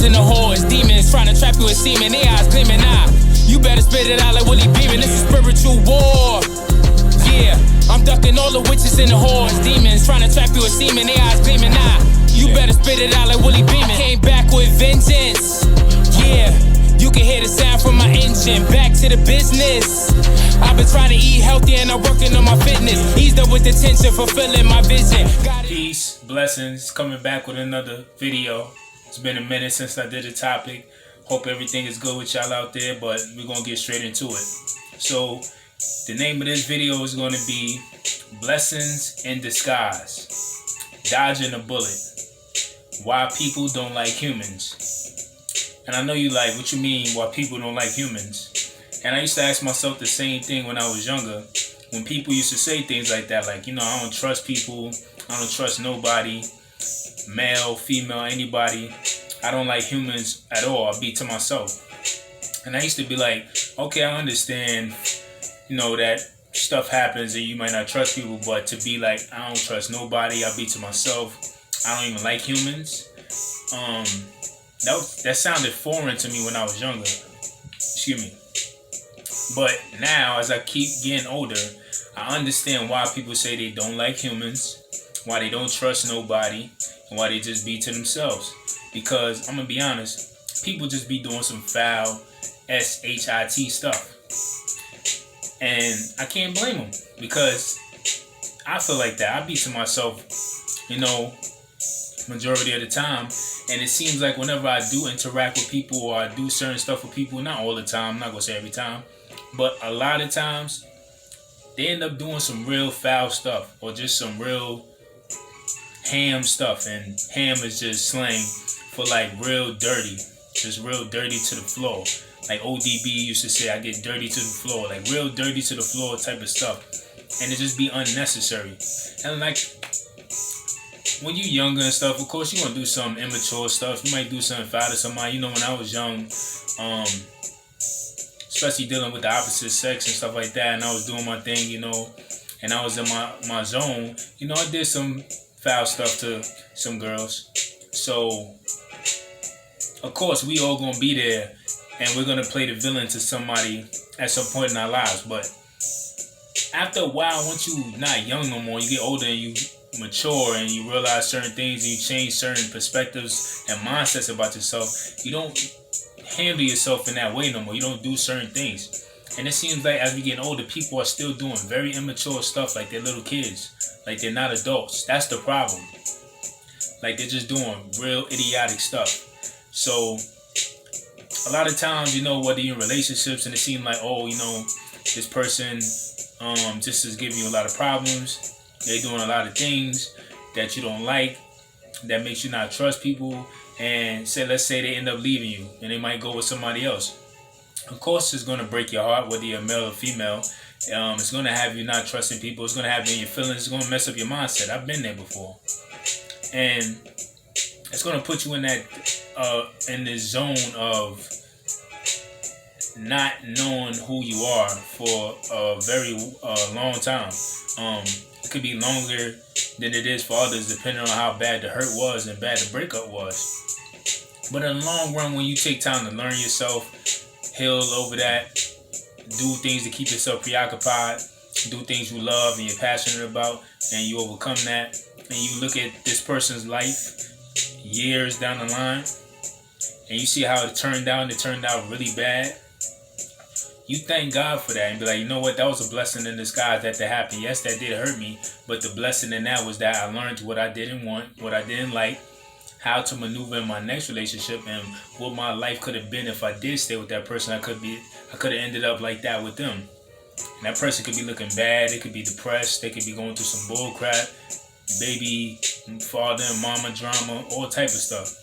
and the whores, demons trying to trap you with semen, their eyes gleaming. You better spit it out like Willie Beeman. This is spiritual war. Yeah, I'm ducking all the witches and the whores, demons trying to trap you with semen, their eyes gleaming. You better spit it out like Willie Beeman. Came back with vengeance. Yeah, you can hear the sound from my engine. Back to the business. I've been trying to eat healthy and I'm working on my fitness. Eased up with the tension, fulfilling my vision. Peace, blessings, coming back with another video. It's been a minute since I did a topic. Hope everything is good with y'all out there, but we're going to get straight into it. So, the name of this video is going to be Blessings in Disguise. Dodging a bullet. Why people don't like humans. And I know you like, what you mean why people don't like humans? And I used to ask myself the same thing when I was younger. When people used to say things like that, like, I don't trust people. I don't trust nobody. Male, female, anybody. I don't like humans at all. I be to myself. And I used to be like, okay, I understand, that stuff happens and you might not trust people, but to be like, I don't trust nobody. I be to myself. I don't even like humans. That sounded foreign to me when I was younger. Excuse me. But now, as I keep getting older, I understand why people say they don't like humans, why they don't trust nobody, and why they just be to themselves. Because, I'm going to be honest, people just be doing some foul S-H-I-T stuff. And I can't blame them, because I feel like that. I be to myself, majority of the time. And it seems like whenever I do interact with people or I do certain stuff with people, not all the time, I'm not going to say every time, but a lot of times, they end up doing some real foul stuff or just some real ham stuff. And ham is just slang for like real dirty, just real dirty to the floor. Like ODB used to say, I get dirty to the floor, like real dirty to the floor type of stuff. And it just be unnecessary. And like, when you younger and stuff, of course you want to do some immature stuff. You might do something foul to somebody. When I was young, especially dealing with the opposite sex and stuff like that, and I was doing my thing, and I was in my zone, I did some foul stuff to some girls. So, of course, we all gonna be there, and we're gonna play the villain to somebody at some point in our lives. But after a while, once you're not young no more, you get older and you mature and you realize certain things and you change certain perspectives and mindsets about yourself, you don't handle yourself in that way no more. You don't do certain things. And it seems like as we get older, people are still doing very immature stuff like they're little kids. Like they're not adults. That's the problem. Like they're just doing real idiotic stuff. So a lot of times, whether you're in relationships and it seems like, this person just is giving you a lot of problems. They're doing a lot of things that you don't like, that makes you not trust people. And let's say they end up leaving you and they might go with somebody else. Of course, it's going to break your heart, whether you're male or female. It's going to have you not trusting people. It's going to have you in your feelings. It's going to mess up your mindset. I've been there before. And it's going to put you in in this zone of not knowing who you are for a very long time. It could be longer than it is for others, depending on how bad the hurt was and bad the breakup was. But in the long run, when you take time to learn yourself, heal over that, do things to keep yourself preoccupied, do things you love and you're passionate about, and you overcome that, and you look at this person's life years down the line, and you see how it turned out really bad, you thank God for that and be like, you know what, that was a blessing in disguise that happened. Yes, that did hurt me, but the blessing in that was that I learned what I didn't want, what I didn't like, how to maneuver in my next relationship, and what my life could have been if I did stay with that person. I could have ended up like that with them. And that person could be looking bad, they could be depressed, they could be going through some bull crap, baby, father and mama drama, all type of stuff.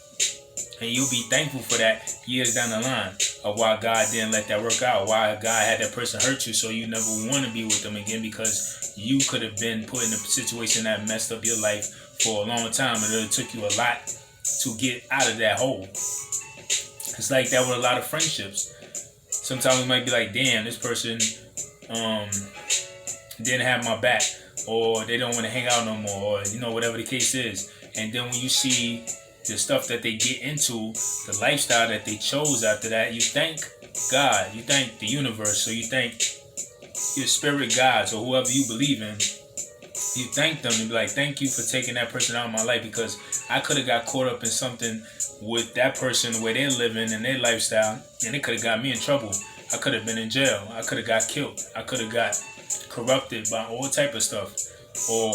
And you'll be thankful for that years down the line of why God didn't let that work out, why God had that person hurt you so you never want to be with them again, because you could have been put in a situation that messed up your life for a long time, and it took you a lot to get out of that hole. It's like that with a lot of friendships. Sometimes we might be like, damn, this person didn't have my back, or they don't want to hang out no more, or whatever the case is. And then when you see the stuff that they get into, the lifestyle that they chose after that, you thank God, you thank the universe, so you thank your spirit gods or whoever you believe in. You thank them and be like, thank you for taking that person out of my life, because I could have got caught up in something with that person, where they're living and their lifestyle, and it could have got me in trouble. I could have been in jail. I could have got killed. I could have got corrupted by all type of stuff. Or,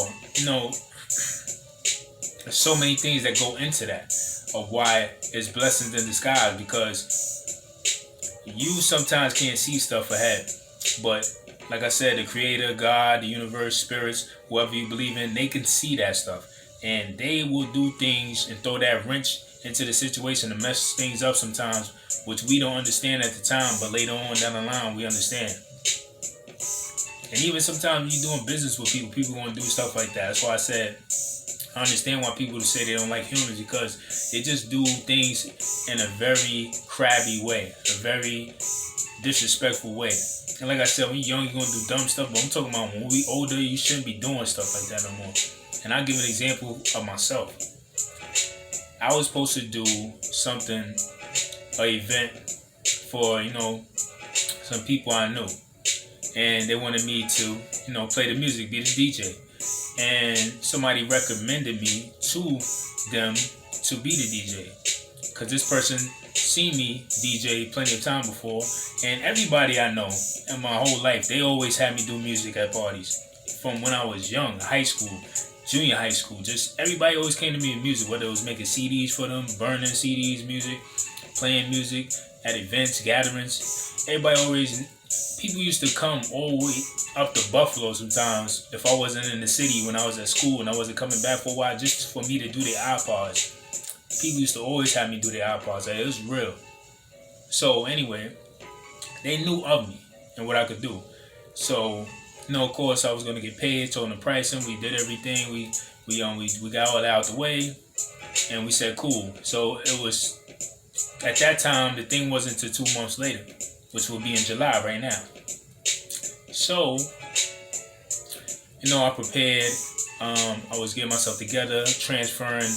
there's so many things that go into that, of why it's blessings in disguise, because you sometimes can't see stuff ahead. But like I said, the creator, God, the universe, spirits, whoever you believe in, they can see that stuff. And they will do things and throw that wrench into the situation to mess things up sometimes, which we don't understand at the time, but later on down the line, we understand. And even sometimes you're doing business with people, people going to do stuff like that. That's why I said, I understand why people say they don't like humans, because they just do things in a very crabby way, a very disrespectful way. And like I said, when you're young, you're going to do dumb stuff, but I'm talking about when we older, you shouldn't be doing stuff like that no more. And I'll give an example of myself. I was supposed to do something, an event for, some people I knew. And they wanted me to, play the music, be the DJ. And somebody recommended me to them to be the DJ. Because this person seen me DJ plenty of time before. And everybody I know in my whole life, they always had me do music at parties. From when I was young, high school, junior high school, just everybody always came to me with music, whether it was making CDs for them, burning CDs, music, playing music at events, gatherings. Everybody always, people used to come all the way up to Buffalo sometimes if I wasn't in the city when I was at school and I wasn't coming back for a while, just for me to do their iPods. People used to always have me do their iPods. It was real. So anyway, they knew of me and what I could do. So, of course, I was going to get paid, told them the pricing, we did everything, we got all that out the way, and we said cool. So it was, at that time, the thing wasn't until 2 months later, which will be in July right now. So, I prepared, I was getting myself together, transferring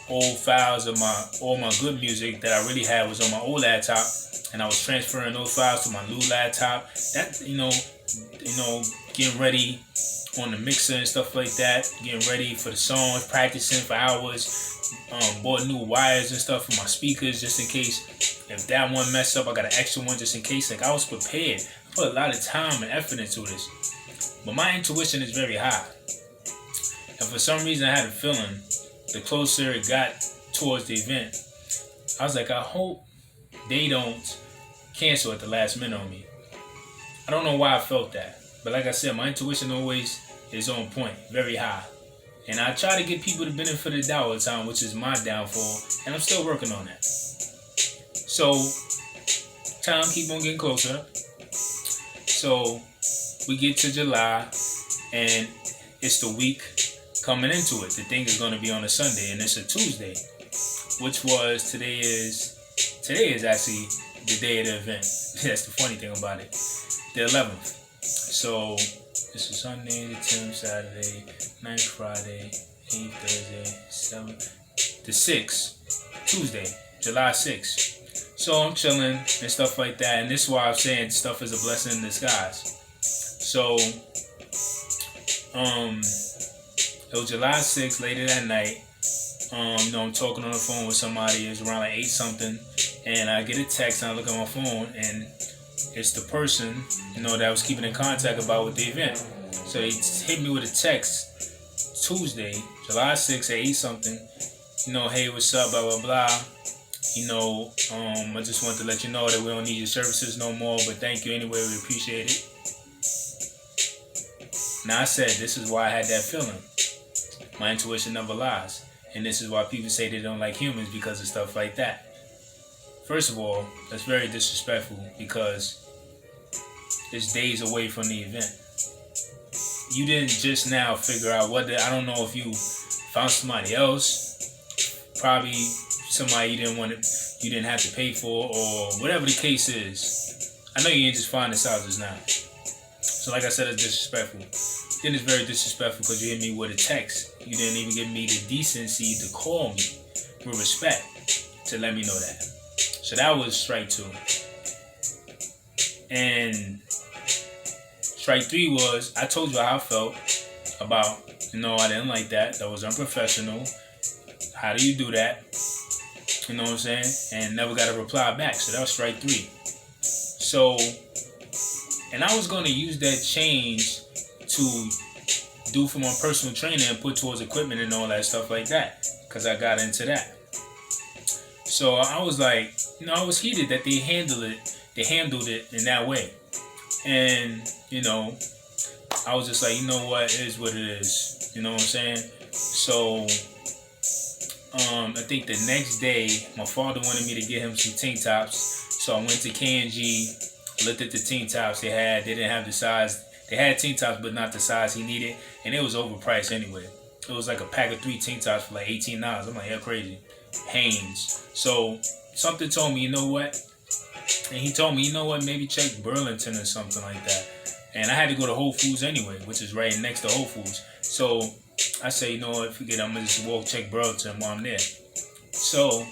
old files of all my good music that I really had was on my old laptop, and I was transferring those files to my new laptop. That, getting ready on the mixer and stuff like that, getting ready for the songs, practicing for hours, bought new wires and stuff for my speakers just in case if that one messed up, I got an extra one just in case. Like, I was prepared. I put a lot of time and effort into this, but my intuition is very high, and for some reason I had a feeling the closer it got towards the event, I was like, I hope they don't cancel at the last minute on me. I don't know why I felt that, but like I said, my intuition always is on point, very high. And I try to give people the benefit of the doubt all the time, which is my downfall, and I'm still working on that. So, time keep on getting closer. So, we get to July, and it's the week coming into it. The thing is going to be on a Sunday, and it's a Tuesday, which was, today is actually the day of the event. That's the funny thing about it. The 11th. So, this is Sunday, the 10th, Saturday, 9th, Friday, 8th, Thursday, 7th, the 6th, Tuesday, July 6th. So I'm chilling and stuff like that, and this is why I'm saying stuff is a blessing in disguise. So, it was July 6th, later that night. I'm talking on the phone with somebody. It's around like 8 something, and I get a text, and I look at my phone, and it's the person, that I was keeping in contact about with the event. So he hit me with a text Tuesday, July 6th at 8 something. Hey, what's up, blah, blah, blah. I just wanted to let you know that we don't need your services no more, but thank you anyway, we appreciate it. Now I said, this is why I had that feeling. My intuition never lies. And this is why people say they don't like humans, because of stuff like that. First of all, that's very disrespectful, because it's days away from the event. You didn't just now figure out I don't know if you found somebody else, probably somebody you didn't have to pay for, or whatever the case is. I know you didn't just find this out just now. So like I said, it's disrespectful. Then it's very disrespectful because you hit me with a text. You didn't even give me the decency to call me. with respect to let me know that. So that was strike 2. And strike 3 was, I told you how I felt about, I didn't like that. That was unprofessional. How do you do that? You know what I'm saying? And never got a reply back. So that was strike 3. So, and I was going to use that change to do for my personal training and put towards equipment and all that stuff like that. Because I got into that. So I was like, I was heated that they handled it in that way. And, I was just like, you know what, it is what it is. You know what I'm saying? So, I think the next day, my father wanted me to get him some tank tops. So I went to K&G, looked at the tank tops they had. They didn't have the size. They had tank tops, but not the size he needed. And it was overpriced anyway. It was like a pack of 3 tank tops for like $18. I'm like, yeah, crazy. Hanes. So something told me, you know what? And he told me, you know what, maybe check Burlington or something like that. And I had to go to Whole Foods anyway, which is right next to Whole Foods. So I say, you know what, forget it, I'm going to just check Burlington while I'm there. So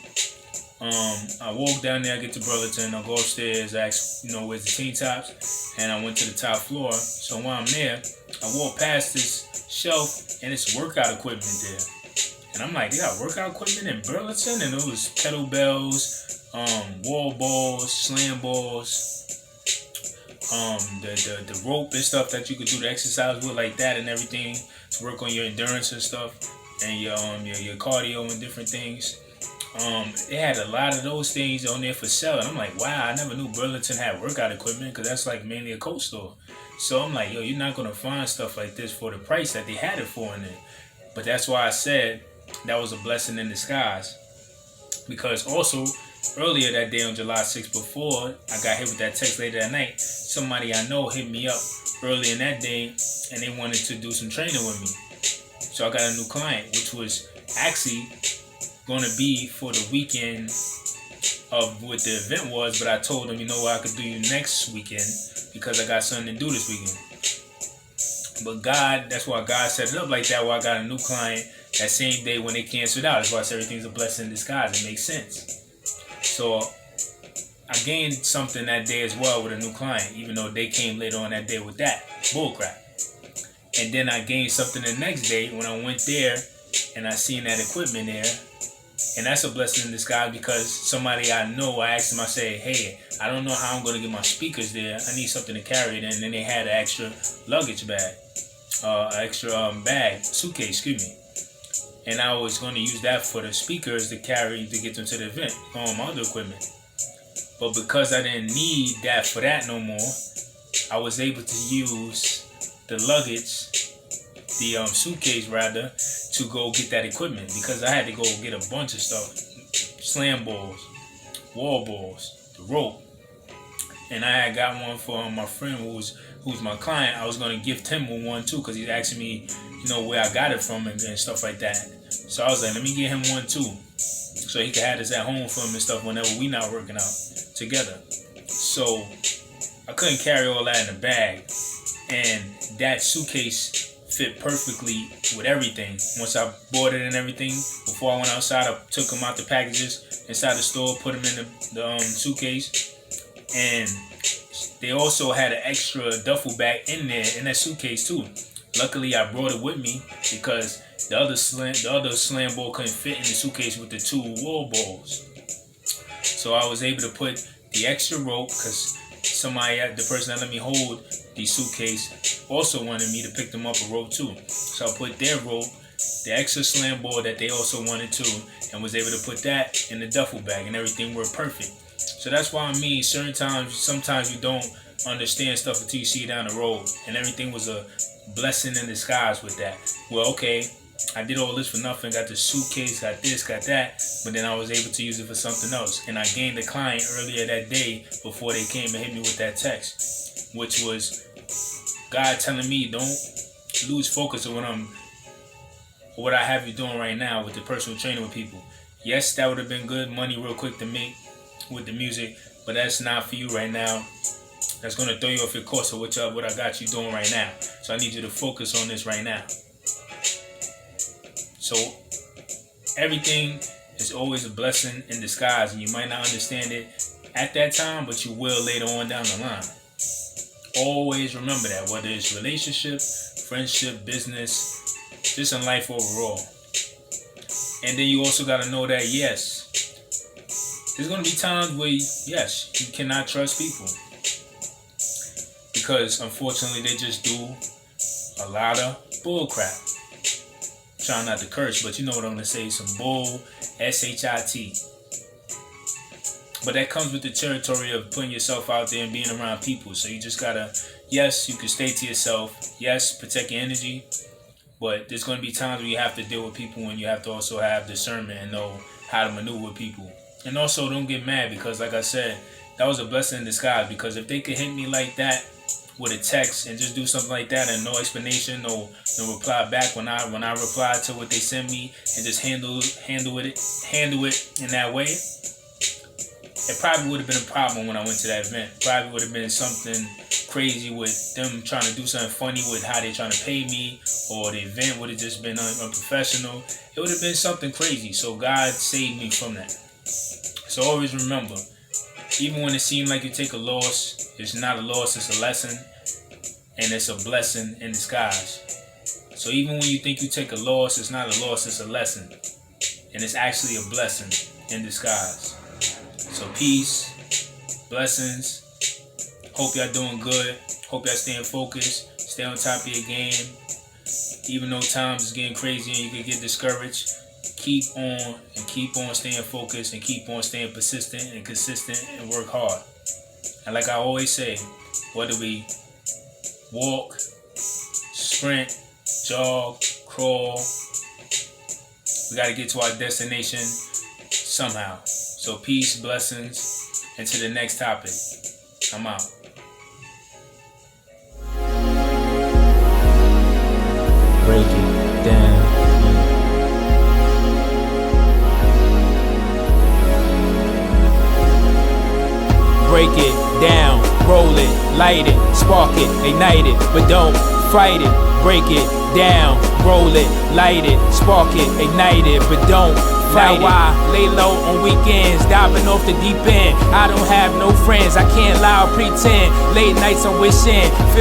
I walk down there, I get to Burlington, I go upstairs, ask, where's the teen tops? And I went to the top floor. So while I'm there, I walk past this shelf and it's workout equipment there. And I'm like, they got workout equipment in Burlington? And it was kettlebells, wall balls, slam balls, the rope and stuff that you could do the exercise with like that and everything to work on your endurance and stuff and your cardio and different things. They had a lot of those things on there for sale. And I'm like, wow, I never knew Burlington had workout equipment because that's like mainly a coat store. So I'm like, yo, you're not going to find stuff like this for the price that they had it for in there. But that's why I said that was a blessing in disguise. Because also, earlier that day on July 6th, before I got hit with that text later that night, somebody I know hit me up early in that day and they wanted to do some training with me. So I got a new client, which was actually going to be for the weekend of what the event was, but I told them, you know what, I could do you next weekend because I got something to do this weekend. But God, that's why God set it up like that, where I got a new client that same day when they canceled out. That's why I said everything's a blessing in disguise. It makes sense. So I gained something that day as well with a new client, even though they came later on that day with that bullcrap. And then I gained something the next day when I went there and I seen that equipment there. And that's a blessing in disguise because somebody I know, I asked them, I say, hey, I don't know how I'm going to get my speakers there. I need something to carry it in. And then they had an extra luggage bag, suitcase, excuse me. And I was going to use that for the speakers to carry to get them to the event, on my other equipment. But because I didn't need that for that no more, I was able to use the luggage, the suitcase rather, to go get that equipment because I had to go get a bunch of stuff, slam balls, wall balls, the rope, and I had got one for my friend who's my client. I was gonna gift him one too because he's asking me, where I got it from and stuff like that. So I was like, let me get him one too, so he can have this at home for him and stuff whenever we not working out together. So I couldn't carry all that in the bag, and that suitcase fit perfectly with everything. Once I bought it and everything, before I went outside, I took them out the packages inside the store, put them in the suitcase, and they also had an extra duffel bag in there in that suitcase too. Luckily, I brought it with me because the other slam ball couldn't fit in the suitcase with the 2 wall balls. So I was able to put the extra rope because the person that let me hold the suitcase also wanted me to pick them up a rope too. So I put their rope, the extra slam ball that they also wanted too, and was able to put that in the duffel bag, and everything worked perfect. So that's why sometimes you don't understand stuff until you see it down the road, and everything was a blessing in disguise with that. Well, okay, I did all this for nothing, got the suitcase, got this, got that, but then I was able to use it for something else. And I gained a client earlier that day before they came and hit me with that text, which was God telling me, don't lose focus on what I have you doing right now with the personal training with people. Yes, that would have been good money real quick to make with the music, but that's not for you right now. That's going to throw you off your course of what I got you doing right now. So I need you to focus on this right now. So everything It's always a blessing in disguise, and you might not understand it at that time, but you will later on down the line. Always remember that, whether it's relationship, friendship, business, just in life overall. And then you also got to know that, yes, there's going to be times where, yes, you cannot trust people. Because, unfortunately, they just do a lot of bull crap. Trying not to curse, but you know what I'm going to say. Some bull, S-H-I-T. But that comes with the territory of putting yourself out there and being around people. So you just got to, yes, you can stay to yourself. Yes, protect your energy. But there's going to be times where you have to deal with people, and you have to also have discernment and know how to maneuver with people. And also, don't get mad because, like I said, that was a blessing in disguise. Because if they could hit me like that with a text and just do something like that and no explanation, no reply back when I reply to what they send me, and just handle it in that way, it probably would have been a problem when I went to that event. Probably would have been something crazy with them trying to do something funny with how they're trying to pay me, or the event would have just been unprofessional. It would have been something crazy. So God saved me from that. So always remember, even when it seems like you take a loss, it's not a loss, it's a lesson. And it's a blessing in disguise. So even when you think you take a loss, it's not a loss, it's a lesson. And it's actually a blessing in disguise. So peace, blessings. Hope y'all doing good. Hope y'all staying focused. Stay on top of your game. Even though times is getting crazy and you can get discouraged, keep on staying focused and keep on staying persistent and consistent and work hard. And like I always say, whether we walk, sprint, jog, crawl, we got to get to our destination somehow. So peace, blessings, and to the next topic. I'm out. Break it down. Break it down, roll it, light it, spark it, ignite it, but don't fight it. Break it down, roll it, light it, spark it, ignite it, but don't fight it. Now I lay low on weekends, diving off the deep end. I don't have no friends, I can't lie or pretend. Late nights I'm wishing, feel